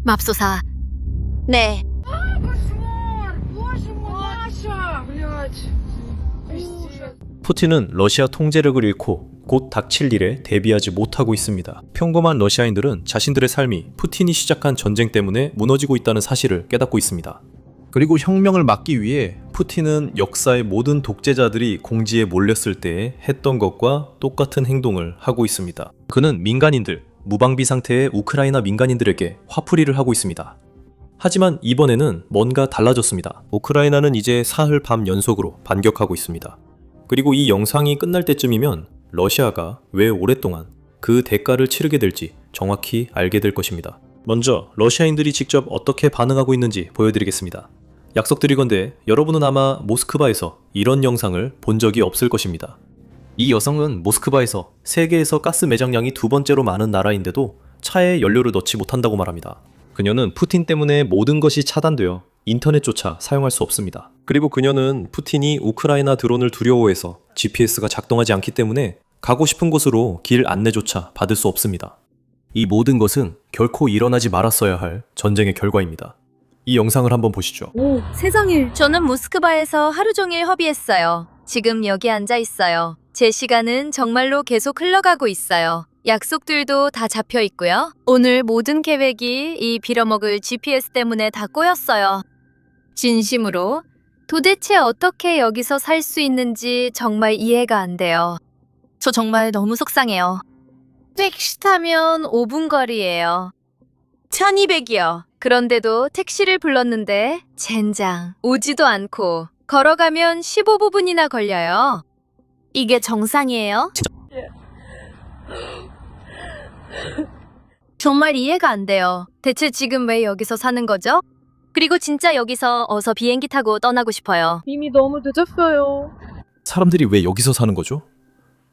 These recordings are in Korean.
맙소사. 네. 푸틴은 러시아 통제력을 잃고 곧 닥칠 일에 대비하지 못하고 있습니다. 평범한 러시아인들은 자신들의 삶이 푸틴이 시작한 전쟁 때문에 무너지고 있다는 사실을 깨닫고 있습니다. 그리고 혁명을 막기 위해 푸틴은 역사의 모든 독재자들이 공지에 몰렸을 때 했던 것과 똑같은 행동을 하고 있습니다. 그는 민간인들, 무방비 상태의 우크라이나 민간인들에게 화풀이를 하고 있습니다. 하지만 이번에는 뭔가 달라졌습니다. 우크라이나는 이제 사흘 밤 연속으로 반격하고 있습니다. 그리고 이 영상이 끝날 때쯤이면 러시아가 왜 오랫동안 그 대가를 치르게 될지 정확히 알게 될 것입니다. 먼저 러시아인들이 직접 어떻게 반응하고 있는지 보여드리겠습니다. 약속드리건대 여러분은 아마 모스크바에서 이런 영상을 본 적이 없을 것입니다. 이 여성은 모스크바에서 세계에서 가스 매장량이 두 번째로 많은 나라인데도 차에 연료를 넣지 못한다고 말합니다. 그녀는 푸틴 때문에 모든 것이 차단되어 인터넷조차 사용할 수 없습니다. 그리고 그녀는 푸틴이 우크라이나 드론을 두려워해서 GPS가 작동하지 않기 때문에 가고 싶은 곳으로 길 안내조차 받을 수 없습니다. 이 모든 것은 결코 일어나지 말았어야 할 전쟁의 결과입니다. 이 영상을 한번 보시죠. 오, 세상에. 저는 모스크바에서 하루 종일 허비했어요. 지금 여기 앉아 있어요. 제 시간은 정말로 계속 흘러가고 있어요. 약속들도 다 잡혀 있고요. 오늘 모든 계획이 이 빌어먹을 GPS 때문에 다 꼬였어요. 진심으로 도대체 어떻게 여기서 살 수 있는지 정말 이해가 안 돼요. 저 정말 너무 속상해요. 택시 타면 5분 거리예요. 1200이요. 그런데도 택시를 불렀는데 젠장 오지도 않고 걸어가면 15분이나 걸려요. 이게 정상이에요? 정말 이해가 안 돼요. 대체 지금 왜 여기서 사는 거죠? 그리고 진짜 여기서 어서 비행기 타고 떠나고 싶어요. 이미 너무 늦었어요. 사람들이 왜 여기서 사는 거죠?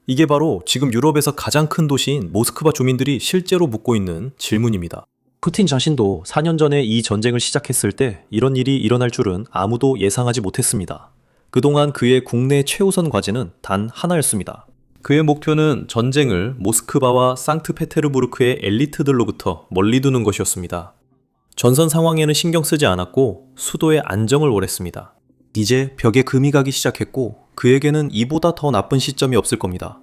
이게 바로 지금 유럽에서 가장 큰 도시인 모스크바 주민들이 실제로 묻고 있는 질문입니다. 푸틴 자신도 4년 전에 이 전쟁을 시작했을 때 이런 일이 일어날 줄은 아무도 예상하지 못했습니다. 그동안 그의 국내 최우선 과제는 단 하나였습니다. 그의 목표는 전쟁을 모스크바와 상트페테르부르크의 엘리트들로부터 멀리 두는 것이었습니다. 전선 상황에는 신경 쓰지 않았고 수도의 안정을 원했습니다. 이제 벽에 금이 가기 시작했고 그에게는 이보다 더 나쁜 시점이 없을 겁니다.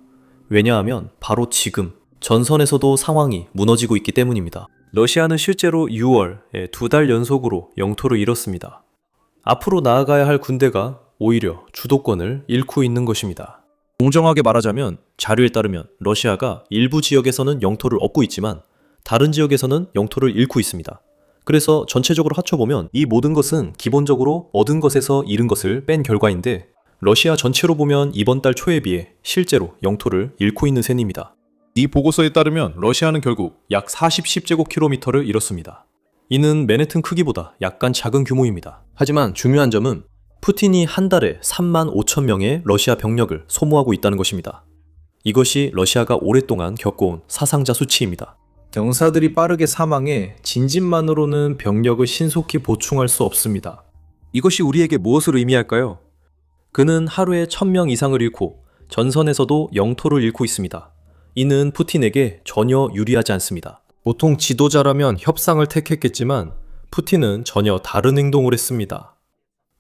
왜냐하면 바로 지금 전선에서도 상황이 무너지고 있기 때문입니다. 러시아는 실제로 6월에 2달 연속으로 영토를 잃었습니다. 앞으로 나아가야 할 군대가 오히려 주도권을 잃고 있는 것입니다. 공정하게 말하자면 자료에 따르면 러시아가 일부 지역에서는 영토를 얻고 있지만 다른 지역에서는 영토를 잃고 있습니다. 그래서 전체적으로 합쳐보면 이 모든 것은 기본적으로 얻은 것에서 잃은 것을 뺀 결과인데 러시아 전체로 보면 이번 달 초에 비해 실제로 영토를 잃고 있는 셈입니다. 이 보고서에 따르면 러시아는 결국 약 40제곱킬로미터를 잃었습니다. 이는 맨해튼 크기보다 약간 작은 규모입니다. 하지만 중요한 점은 푸틴이 한 달에 3만 5천 명의 러시아 병력을 소모하고 있다는 것입니다. 이것이 러시아가 오랫동안 겪어온 사상자 수치입니다. 병사들이 빠르게 사망해 진진만으로는 병력을 신속히 보충할 수 없습니다. 이것이 우리에게 무엇을 의미할까요? 그는 하루에 1000명 이상을 잃고 전선에서도 영토를 잃고 있습니다. 이는 푸틴에게 전혀 유리하지 않습니다. 보통 지도자라면 협상을 택했겠지만 푸틴은 전혀 다른 행동을 했습니다.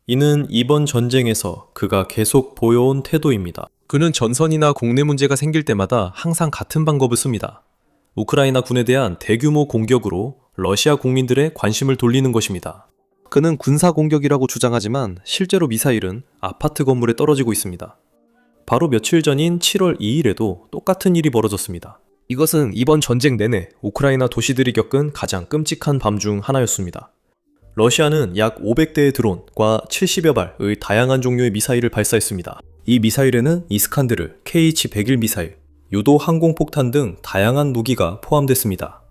이는 이번 전쟁에서 그가 계속 보여온 태도입니다. 그는 전선이나 국내 문제가 생길 때마다 항상 같은 방법을 씁니다. 우크라이나 군에 대한 대규모 공격으로 러시아 국민들의 관심을 돌리는 것입니다. 그는 군사 공격이라고 주장하지만 실제로 미사일은 아파트 건물에 떨어지고 있습니다. 바로 며칠 전인 7월 2일에도 똑같은 일이 벌어졌습니다. 이것은 이번 전쟁 내내 우크라이나 도시들이 겪은 가장 끔찍한 밤 중 하나였습니다. 러시아는 약 500대의 드론과 70여 발의 다양한 종류의 미사일을 발사했습니다. 이 미사일에는 이스칸데르, KH-101 미사일, 유도 항공폭탄 등 다양한 무기가 포함됐습니다.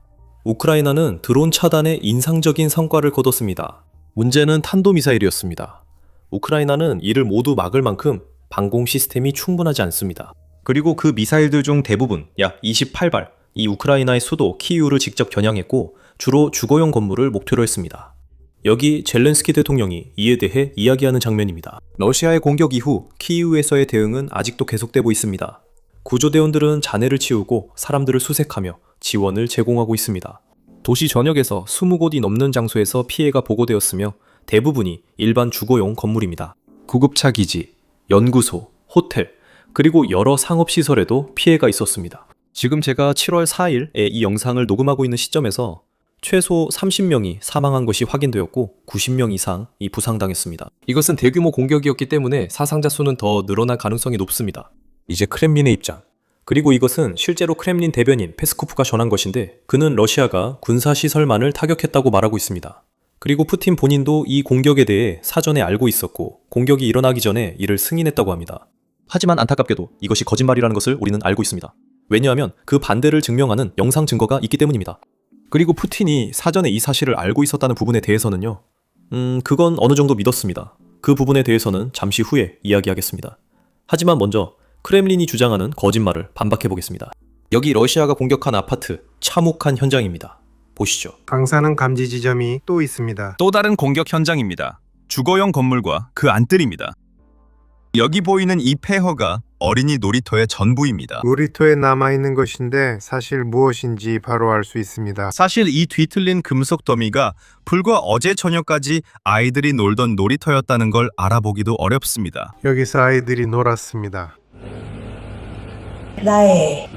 우크라이나는 드론 차단에 인상적인 성과를 거뒀습니다. 문제는 탄도미사일이었습니다. 우크라이나는 이를 모두 막을 만큼 방공 시스템이 충분하지 않습니다. 그리고 그 미사일들 중 대부분 약 28발, 이 우크라이나의 수도 키이우를 직접 겨냥했고 주로 주거용 건물을 목표로 했습니다. 여기 젤렌스키 대통령이 이에 대해 이야기하는 장면입니다. 러시아의 공격 이후 키이우에서의 대응은 아직도 계속되고 있습니다. 구조대원들은 잔해를 치우고 사람들을 수색하며 지원을 제공하고 있습니다. 도시 전역에서 20곳이 넘는 장소에서 피해가 보고되었으며 대부분이 일반 주거용 건물입니다. 구급차 기지, 연구소, 호텔, 그리고 여러 상업시설에도 피해가 있었습니다. 지금 제가 7월 4일에 이 영상을 녹음하고 있는 시점에서 최소 30명이 사망한 것이 확인되었고 90명 이상이 부상당했습니다. 이것은 대규모 공격이었기 때문에 사상자 수는 더 늘어날 가능성이 높습니다. 이제 크렘린의 입장. 그리고 이것은 실제로 크렘린 대변인 페스코프가 전한 것인데 그는 러시아가 군사시설만을 타격했다고 말하고 있습니다. 그리고 푸틴 본인도 이 공격에 대해 사전에 알고 있었고 공격이 일어나기 전에 이를 승인했다고 합니다. 하지만 안타깝게도 이것이 거짓말이라는 것을 우리는 알고 있습니다. 왜냐하면 그 반대를 증명하는 영상 증거가 있기 때문입니다. 그리고 푸틴이 사전에 이 사실을 알고 있었다는 부분에 대해서는요. 그건 어느 정도 믿었습니다. 그 부분에 대해서는 잠시 후에 이야기하겠습니다. 하지만 먼저 크렘린이 주장하는 거짓말을 반박해 보겠습니다. 여기 러시아가 공격한 아파트 참혹한 현장입니다. 보시죠. 방사능 감지 지점이 또 있습니다. 또 다른 공격 현장입니다. 주거용 건물과 그 안뜰입니다. 여기 보이는 이 폐허가 어린이 놀이터의 전부입니다. 놀이터에 남아있는 것인데 사실 무엇인지 바로 알 수 있습니다. 사실 이 뒤틀린 금속 더미가 불과 어제 저녁까지 아이들이 놀던 놀이터였다는 걸 알아보기도 어렵습니다. 여기서 아이들이 놀았습니다. 나의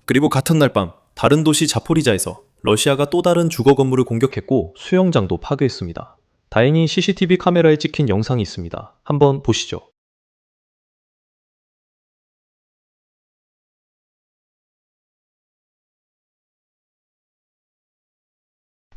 그리고 같은 날 밤 다른 도시 자포리자에서 러시아가 또 다른 주거 건물을 공격했고 수영장도 파괴했습니다. 다행히 CCTV 카메라에 찍힌 영상이 있습니다. 한번 보시죠.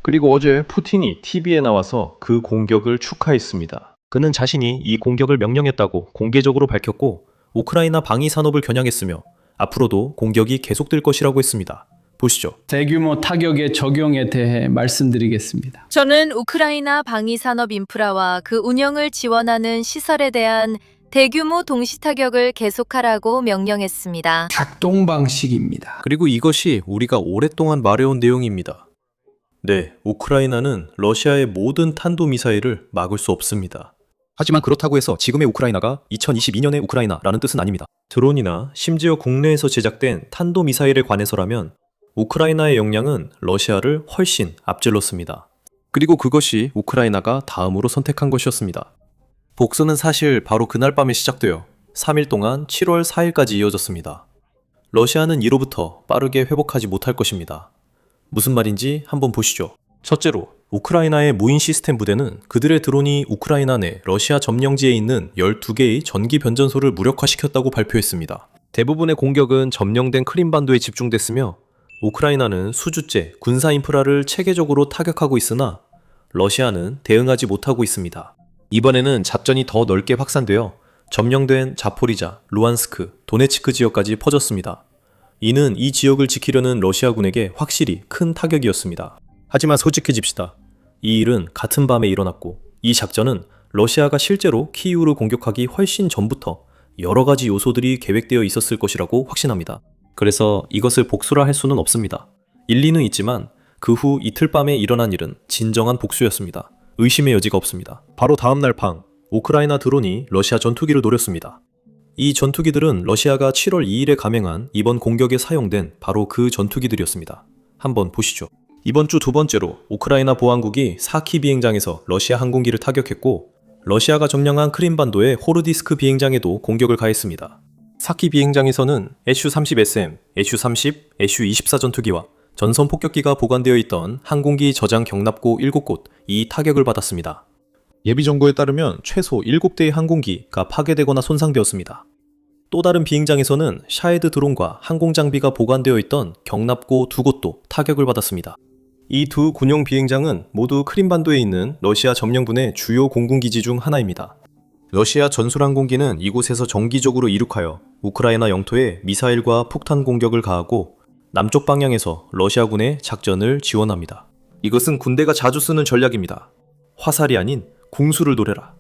그리고 어제 푸틴이 TV에 나와서 그 공격을 축하했습니다. 그는 자신이 이 공격을 명령했다고 공개적으로 밝혔고 우크라이나 방위 산업을 겨냥했으며 앞으로도 공격이 계속될 것이라고 했습니다. 보시죠. 대규모 타격의 적용에 대해 말씀드리겠습니다. 저는 우크라이나 방위산업 인프라와 그 운영을 지원하는 시설에 대한 대규모 동시 타격을 계속하라고 명령했습니다. 작동 방식입니다. 그리고 이것이 우리가 오랫동안 말해온 내용입니다. 네, 우크라이나는 러시아의 모든 탄도미사일을 막을 수 없습니다. 하지만 그렇다고 해서 지금의 우크라이나가 2022년의 우크라이나라는 뜻은 아닙니다. 드론이나 심지어 국내에서 제작된 탄도미사일에 관해서라면 우크라이나의 역량은 러시아를 훨씬 앞질렀습니다. 그리고 그것이 우크라이나가 다음으로 선택한 것이었습니다. 복수는 사실 바로 그날 밤에 시작되어 3일 동안 7월 4일까지 이어졌습니다. 러시아는 이로부터 빠르게 회복하지 못할 것입니다. 무슨 말인지 한번 보시죠. 첫째로 우크라이나의 무인 시스템 부대는 그들의 드론이 우크라이나 내 러시아 점령지에 있는 12개의 전기 변전소를 무력화시켰다고 발표했습니다. 대부분의 공격은 점령된 크림반도에 집중됐으며 우크라이나는 수주째 군사 인프라를 체계적으로 타격하고 있으나 러시아는 대응하지 못하고 있습니다. 이번에는 작전이 더 넓게 확산되어 점령된 자포리자, 루안스크, 도네츠크 지역까지 퍼졌습니다. 이는 이 지역을 지키려는 러시아군에게 확실히 큰 타격이었습니다. 하지만 솔직해집시다. 이 일은 같은 밤에 일어났고 이 작전은 러시아가 실제로 키이우를 공격하기 훨씬 전부터 여러 가지 요소들이 계획되어 있었을 것이라고 확신합니다. 그래서 이것을 복수라 할 수는 없습니다. 일리는 있지만 그 후 이틀 밤에 일어난 일은 진정한 복수였습니다. 의심의 여지가 없습니다. 바로 다음날 방, 우크라이나 드론이 러시아 전투기를 노렸습니다. 이 전투기들은 러시아가 7월 2일에 감행한 이번 공격에 사용된 바로 그 전투기들이었습니다. 한번 보시죠. 이번 주 두 번째로 우크라이나 보안국이 사키 비행장에서 러시아 항공기를 타격했고 러시아가 점령한 크림반도의 호르디스크 비행장에도 공격을 가했습니다. 사키 비행장에서는 SU-30SM, SU-30, SU-24 전투기와 전선 폭격기가 보관되어 있던 항공기 저장 경납고 7곳이 타격을 받았습니다. 예비 정보에 따르면 최소 7대의 항공기가 파괴되거나 손상되었습니다. 또 다른 비행장에서는 샤헤드 드론과 항공 장비가 보관되어 있던 경납고 2곳도 타격을 받았습니다. 이 두 군용 비행장은 모두 크림반도에 있는 러시아 점령군의 주요 공군기지 중 하나입니다. 러시아 전술항공기는 이곳에서 정기적으로 이륙하여 우크라이나 영토에 미사일과 폭탄 공격을 가하고 남쪽 방향에서 러시아군의 작전을 지원합니다. 이것은 군대가 자주 쓰는 전략입니다. 화살이 아닌 궁수를 노려라.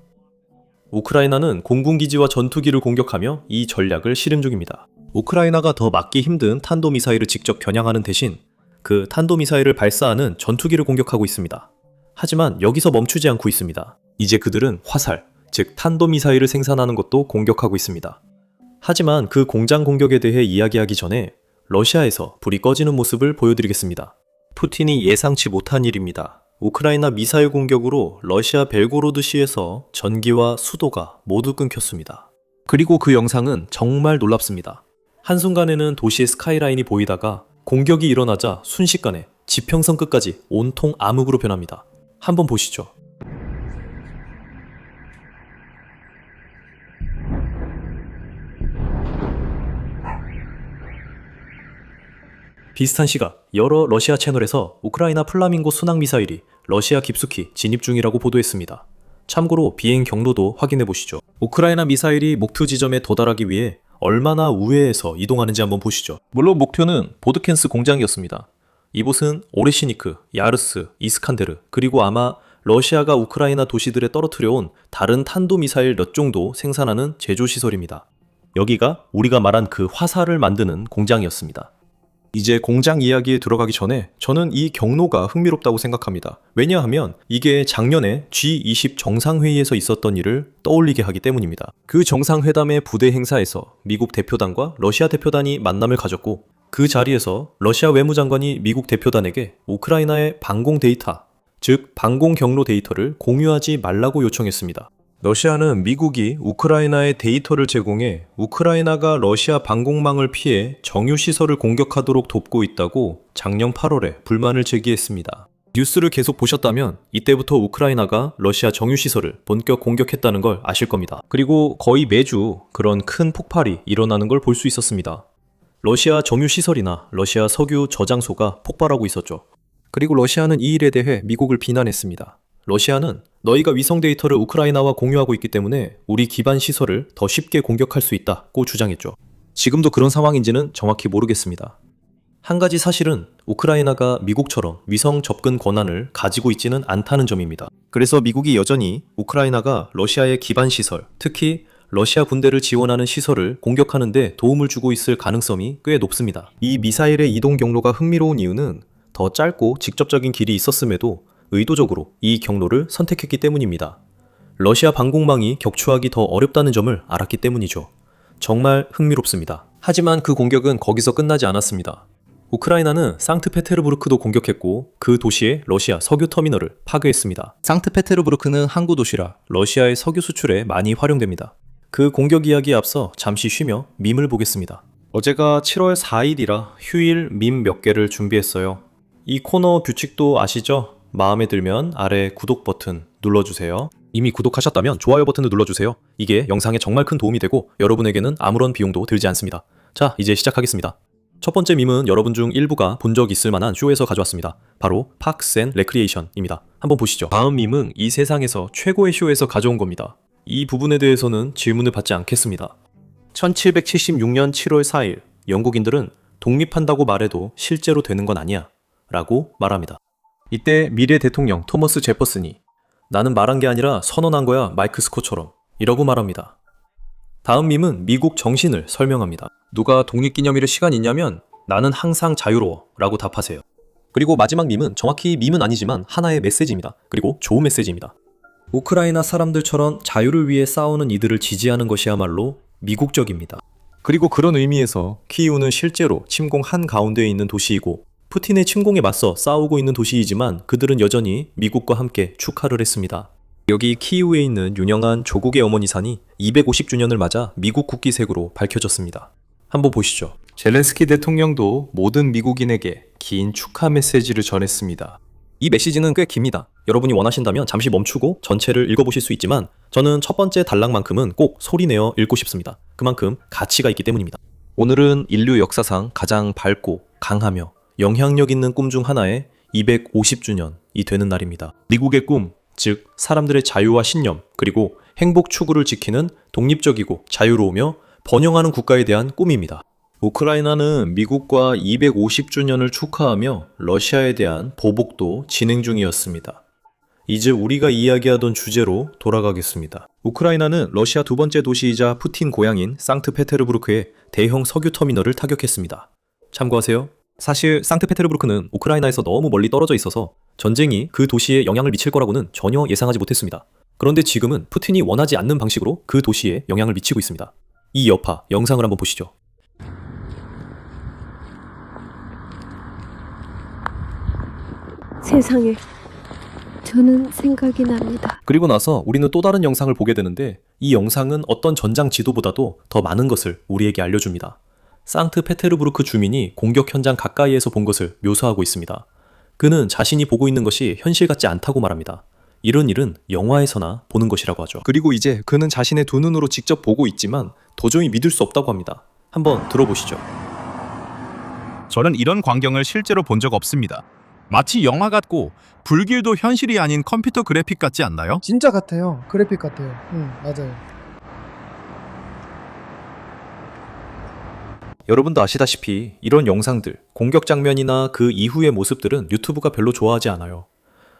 우크라이나는 공군기지와 전투기를 공격하며 이 전략을 실행 중입니다. 우크라이나가 더 막기 힘든 탄도미사일을 직접 겨냥하는 대신 그 탄도미사일을 발사하는 전투기를 공격하고 있습니다. 하지만 여기서 멈추지 않고 있습니다. 이제 그들은 화살, 즉 탄도미사일을 생산하는 것도 공격하고 있습니다. 하지만 그 공장 공격에 대해 이야기하기 전에 러시아에서 불이 꺼지는 모습을 보여드리겠습니다. 푸틴이 예상치 못한 일입니다. 우크라이나 미사일 공격으로 러시아 벨고로드시에서 전기와 수도가 모두 끊겼습니다. 그리고 그 영상은 정말 놀랍습니다. 한순간에는 도시의 스카이라인이 보이다가 공격이 일어나자 순식간에 지평선 끝까지 온통 암흑으로 변합니다. 한번 보시죠. 비슷한 시각 여러 러시아 채널에서 우크라이나 플라밍고 순항 미사일이 러시아 깊숙이 진입 중이라고 보도했습니다. 참고로 비행 경로도 확인해 보시죠. 우크라이나 미사일이 목표 지점에 도달하기 위해 얼마나 우회해서 이동하는지 한번 보시죠. 물론 목표는 보드캔스 공장이었습니다. 이곳은 오레시니크, 야르스, 이스칸데르, 그리고 아마 러시아가 우크라이나 도시들에 떨어뜨려온 다른 탄도미사일 몇 종도 생산하는 제조시설입니다. 여기가 우리가 말한 그 화살을 만드는 공장이었습니다. 이제 공장 이야기에 들어가기 전에 저는 이 경로가 흥미롭다고 생각합니다. 왜냐하면 이게 작년에 G20 정상회의에서 있었던 일을 떠올리게 하기 때문입니다. 그 정상회담의 부대 행사에서 미국 대표단과 러시아 대표단이 만남을 가졌고 그 자리에서 러시아 외무장관이 미국 대표단에게 우크라이나의 방공 데이터, 즉 방공 경로 데이터를 공유하지 말라고 요청했습니다. 러시아는 미국이 우크라이나에 데이터를 제공해 우크라이나가 러시아 방공망을 피해 정유시설을 공격하도록 돕고 있다고 작년 8월에 불만을 제기했습니다. 뉴스를 계속 보셨다면 이때부터 우크라이나가 러시아 정유시설을 본격 공격했다는 걸 아실 겁니다. 그리고 거의 매주 그런 큰 폭발이 일어나는 걸 볼 수 있었습니다. 러시아 정유시설이나 러시아 석유 저장소가 폭발하고 있었죠. 그리고 러시아는 이 일에 대해 미국을 비난했습니다. 러시아는 너희가 위성 데이터를 우크라이나와 공유하고 있기 때문에 우리 기반 시설을 더 쉽게 공격할 수 있다고 주장했죠. 지금도 그런 상황인지는 정확히 모르겠습니다. 한 가지 사실은 우크라이나가 미국처럼 위성 접근 권한을 가지고 있지는 않다는 점입니다. 그래서 미국이 여전히 우크라이나가 러시아의 기반 시설, 특히 러시아 군대를 지원하는 시설을 공격하는 데 도움을 주고 있을 가능성이 꽤 높습니다. 이 미사일의 이동 경로가 흥미로운 이유는 더 짧고 직접적인 길이 있었음에도 의도적으로 이 경로를 선택했기 때문입니다. 러시아 방공망이 격추하기 더 어렵다는 점을 알았기 때문이죠. 정말 흥미롭습니다. 하지만 그 공격은 거기서 끝나지 않았습니다. 우크라이나는 상트페테르부르크도 공격했고 그 도시의 러시아 석유 터미널을 파괴했습니다. 상트페테르부르크는 항구 도시라 러시아의 석유 수출에 많이 활용됩니다. 그 공격 이야기에 앞서 잠시 쉬며 밈을 보겠습니다. 어제가 7월 4일이라 휴일 밈 몇 개를 준비했어요. 이 코너 규칙도 아시죠? 마음에 들면 아래 구독 버튼 눌러주세요. 이미 구독하셨다면 좋아요 버튼을 눌러주세요. 이게 영상에 정말 큰 도움이 되고 여러분에게는 아무런 비용도 들지 않습니다. 자, 이제 시작하겠습니다. 첫 번째 밈은 여러분 중 일부가 본 적 있을 만한 쇼에서 가져왔습니다. 바로 파크스 앤 레크리에이션입니다. 한번 보시죠. 다음 밈은 이 세상에서 최고의 쇼에서 가져온 겁니다. 이 부분에 대해서는 질문을 받지 않겠습니다. 1776년 7월 4일 영국인들은 독립한다고 말해도 실제로 되는 건 아니야 라고 말합니다. 이때 미래 대통령 토머스 제퍼슨이 나는 말한 게 아니라 선언한 거야 마이크 스코처럼 이라고 말합니다. 다음 밈은 미국 정신을 설명합니다. 누가 독립기념일에 시간 있냐면 나는 항상 자유로워 라고 답하세요. 그리고 마지막 밈은 정확히 밈은 아니지만 하나의 메시지입니다. 그리고 좋은 메시지입니다. 우크라이나 사람들처럼 자유를 위해 싸우는 이들을 지지하는 것이야말로 미국적입니다. 그리고 그런 의미에서 키이우는 실제로 침공 한가운데에 있는 도시이고 푸틴의 침공에 맞서 싸우고 있는 도시이지만 그들은 여전히 미국과 함께 축하를 했습니다. 여기 키이우에 있는 유명한 조국의 어머니 산이 250주년을 맞아 미국 국기색으로 밝혀졌습니다. 한번 보시죠. 젤렌스키 대통령도 모든 미국인에게 긴 축하 메시지를 전했습니다. 이 메시지는 꽤 깁니다. 여러분이 원하신다면 잠시 멈추고 전체를 읽어보실 수 있지만 저는 첫 번째 단락만큼은 꼭 소리내어 읽고 싶습니다. 그만큼 가치가 있기 때문입니다. 오늘은 인류 역사상 가장 밝고 강하며 영향력 있는 꿈 중 하나의 250주년이 되는 날입니다. 미국의 꿈, 즉 사람들의 자유와 신념, 그리고 행복 추구를 지키는 독립적이고 자유로우며 번영하는 국가에 대한 꿈입니다. 우크라이나는 미국과 250주년을 축하하며 러시아에 대한 보복도 진행 중이었습니다. 이제 우리가 이야기하던 주제로 돌아가겠습니다. 우크라이나는 러시아 두 번째 도시이자 푸틴 고향인 상트페테르부르크의 대형 석유 터미널을 타격했습니다. 참고하세요. 사실 상트페테르부르크는 우크라이나에서 너무 멀리 떨어져 있어서 전쟁이 그 도시에 영향을 미칠 거라고는 전혀 예상하지 못했습니다. 그런데 지금은 푸틴이 원하지 않는 방식으로 그 도시에 영향을 미치고 있습니다. 이 여파 영상을 한번 보시죠. 세상에. 저는 생각이 납니다. 그리고 나서 우리는 또 다른 영상을 보게 되는데 이 영상은 어떤 전장 지도보다도 더 많은 것을 우리에게 알려줍니다. 상트페테르부르크 주민이 공격 현장 가까이에서 본 것을 묘사하고 있습니다. 그는 자신이 보고 있는 것이 현실 같지 않다고 말합니다. 이런 일은 영화에서나 보는 것이라고 하죠. 그리고 이제 그는 자신의 두 눈으로 직접 보고 있지만 도저히 믿을 수 없다고 합니다. 한번 들어보시죠. 저는 이런 광경을 실제로 본 적 없습니다. 마치 영화 같고 불길도 현실이 아닌 컴퓨터 그래픽 같지 않나요? 진짜 같아요. 그래픽 같아요. 맞아요. 여러분도 아시다시피 이런 영상들, 공격 장면이나 그 이후의 모습들은 유튜브가 별로 좋아하지 않아요.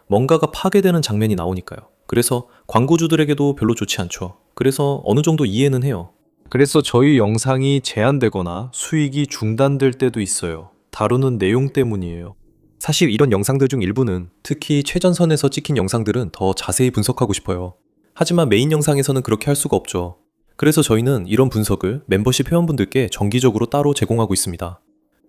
뭔가가 파괴되는 장면이 나오니까요. 그래서 광고주들에게도 별로 좋지 않죠. 그래서 어느 정도 이해는 해요. 그래서 저희 영상이 제한되거나 수익이 중단될 때도 있어요. 다루는 내용 때문이에요. 사실 이런 영상들 중 일부는 특히 최전선에서 찍힌 영상들은 더 자세히 분석하고 싶어요. 하지만 메인 영상에서는 그렇게 할 수가 없죠. 그래서 저희는 이런 분석을 멤버십 회원분들께 정기적으로 따로 제공하고 있습니다.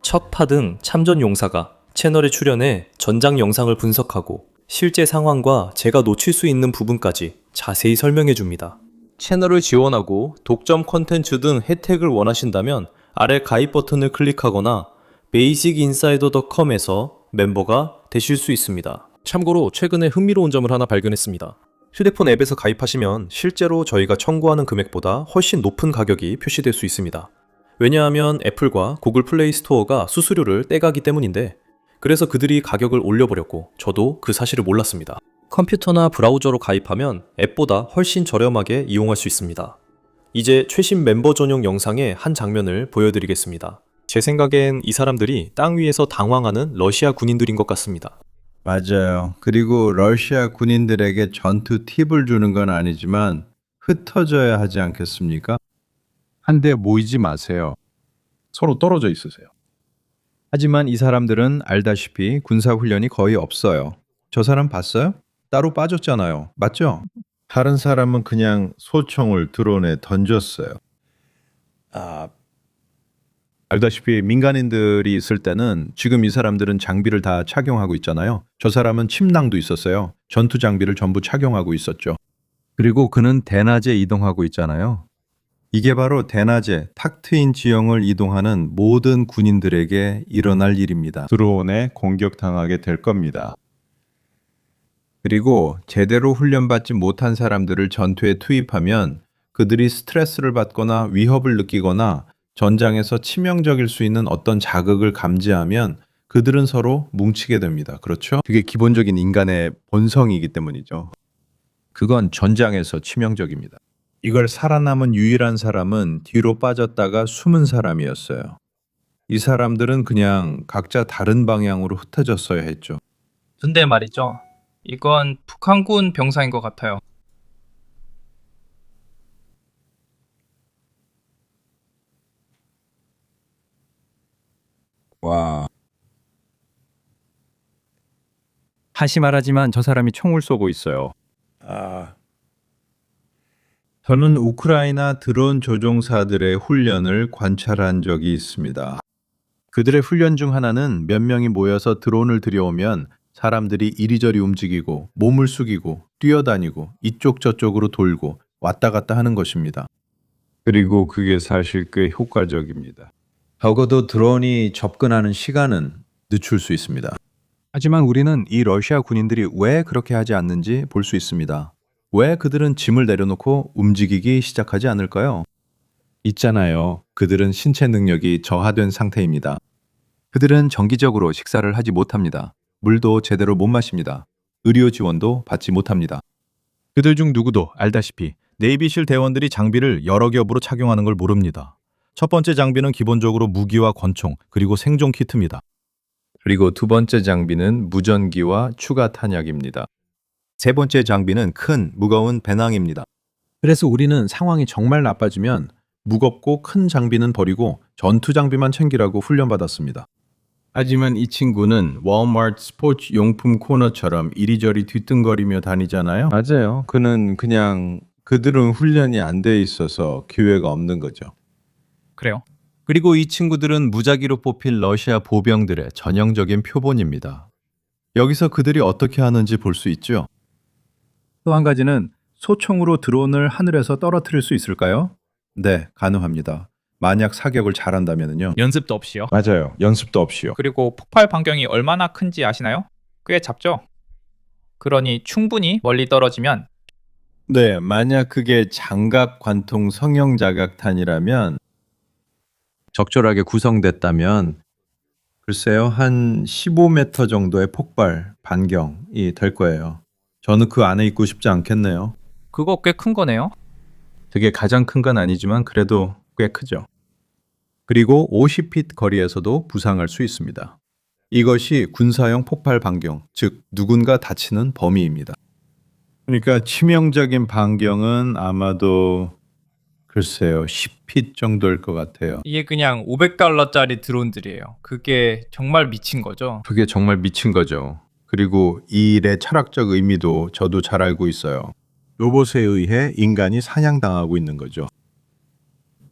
척파 등 참전 용사가 채널에 출연해 전장 영상을 분석하고 실제 상황과 제가 놓칠 수 있는 부분까지 자세히 설명해 줍니다. 채널을 지원하고 독점 컨텐츠 등 혜택을 원하신다면 아래 가입 버튼을 클릭하거나 basic인사이더.com에서 멤버가 되실 수 있습니다. 참고로 최근에 흥미로운 점을 하나 발견했습니다. 휴대폰 앱에서 가입하시면 실제로 저희가 청구하는 금액보다 훨씬 높은 가격이 표시될 수 있습니다. 왜냐하면 애플과 구글 플레이 스토어가 수수료를 떼가기 때문인데, 그래서 그들이 가격을 올려버렸고 저도 그 사실을 몰랐습니다. 컴퓨터나 브라우저로 가입하면 앱보다 훨씬 저렴하게 이용할 수 있습니다. 이제 최신 멤버 전용 영상의 한 장면을 보여드리겠습니다. 제 생각엔 이 사람들이 땅 위에서 당황하는 러시아 군인들인 것 같습니다. 맞아요. 그리고 러시아 군인들에게 전투 팁을 주는 건 아니지만 흩어져야 하지 않겠습니까? 한데 모이지 마세요. 서로 떨어져 있으세요. 하지만 이 사람들은 알다시피 군사훈련이 거의 없어요. 저 사람 봤어요? 따로 빠졌잖아요. 맞죠? 다른 사람은 그냥 소총을 드론에 던졌어요. 알다시피 민간인들이 있을 때는 지금 이 사람들은 장비를 다 착용하고 있잖아요. 저 사람은 침낭도 있었어요. 전투 장비를 전부 착용하고 있었죠. 그리고 그는 대낮에 이동하고 있잖아요. 이게 바로 대낮에 탁 트인 지형을 이동하는 모든 군인들에게 일어날 일입니다. 드론에 공격당하게 될 겁니다. 그리고 제대로 훈련받지 못한 사람들을 전투에 투입하면 그들이 스트레스를 받거나 위협을 느끼거나 전장에서 치명적일 수 있는 어떤 자극을 감지하면 그들은 서로 뭉치게 됩니다. 그렇죠? 그게 기본적인 인간의 본성이기 때문이죠. 그건 전장에서 치명적입니다. 이걸 살아남은 유일한 사람은 뒤로 빠졌다가 숨은 사람이었어요. 이 사람들은 그냥 각자 다른 방향으로 흩어졌어야 했죠. 근데 말이죠. 이건 북한군 병사인 것 같아요. 와. 다시 말하지만 저 사람이 총을 쏘고 있어요. 저는 우크라이나 드론 조종사들의 훈련을 관찰한 적이 있습니다. 그들의 훈련 중 하나는 몇 명이 모여서 드론을 들여오면 사람들이 이리저리 움직이고 몸을 숙이고 뛰어다니고 이쪽 저쪽으로 돌고 왔다 갔다 하는 것입니다. 그리고 그게 사실 꽤 효과적입니다. 적어도 드론이 접근하는 시간은 늦출 수 있습니다. 하지만 우리는 이 러시아 군인들이 왜 그렇게 하지 않는지 볼 수 있습니다. 왜 그들은 짐을 내려놓고 움직이기 시작하지 않을까요? 있잖아요. 그들은 신체 능력이 저하된 상태입니다. 그들은 정기적으로 식사를 하지 못합니다. 물도 제대로 못 마십니다. 의료 지원도 받지 못합니다. 그들 중 누구도 알다시피 네이비실 대원들이 장비를 여러 겹으로 착용하는 걸 모릅니다. 첫 번째 장비는 기본적으로 무기와 권총, 그리고 생존 키트입니다. 그리고 두 번째 장비는 무전기와 추가 탄약입니다. 세 번째 장비는 큰, 무거운 배낭입니다. 그래서 우리는 상황이 정말 나빠지면 무겁고 큰 장비는 버리고 전투 장비만 챙기라고 훈련받았습니다. 하지만 이 친구는 월마트 스포츠 용품 코너처럼 이리저리 뒤뚱거리며 다니잖아요. 맞아요. 그들은 훈련이 안 돼 있어서 기회가 없는 거죠. 그래요. 그리고 이 친구들은 무작위로 뽑힐 러시아 보병들의 전형적인 표본입니다. 여기서 그들이 어떻게 하는지 볼 수 있죠. 또 한 가지는 소총으로 드론을 하늘에서 떨어뜨릴 수 있을까요? 네, 가능합니다. 만약 사격을 잘한다면요. 연습도 없이요. 맞아요. 연습도 없이요. 그리고 폭발 반경이 얼마나 큰지 아시나요? 꽤 작죠? 그러니 충분히 멀리 떨어지면 네, 만약 그게 장각 관통 성형 자각탄이라면 적절하게 구성됐다면 글쎄요, 한 15m 정도의 폭발 반경이 될 거예요. 저는 그 안에 있고 싶지 않겠네요. 그거 꽤 큰 거네요. 되게 가장 큰 건 아니지만 그래도 꽤 크죠. 그리고 50핏 거리에서도 부상할 수 있습니다. 이것이 군사용 폭발 반경, 즉 누군가 다치는 범위입니다. 그러니까 치명적인 반경은 아마도 글쎄요, 10핏 정도일 것 같아요. 이게 그냥 $500짜리 드론들이에요. 그게 정말 미친 거죠. 그게 정말 미친 거죠. 그리고 이 일의 철학적 의미도 저도 잘 알고 있어요. 로봇에 의해 인간이 사냥당하고 있는 거죠.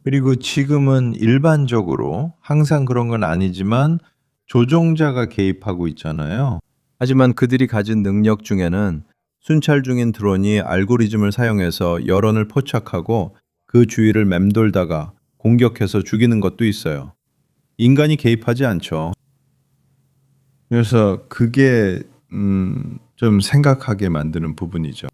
그리고 지금은 일반적으로 항상 그런 건 아니지만 조종자가 개입하고 있잖아요. 하지만 그들이 가진 능력 중에는 순찰 중인 드론이 알고리즘을 사용해서 여론을 포착하고 그 주위를 맴돌다가 공격해서 죽이는 것도 있어요. 인간이 개입하지 않죠. 그래서 그게 좀 생각하게 만드는 부분이죠.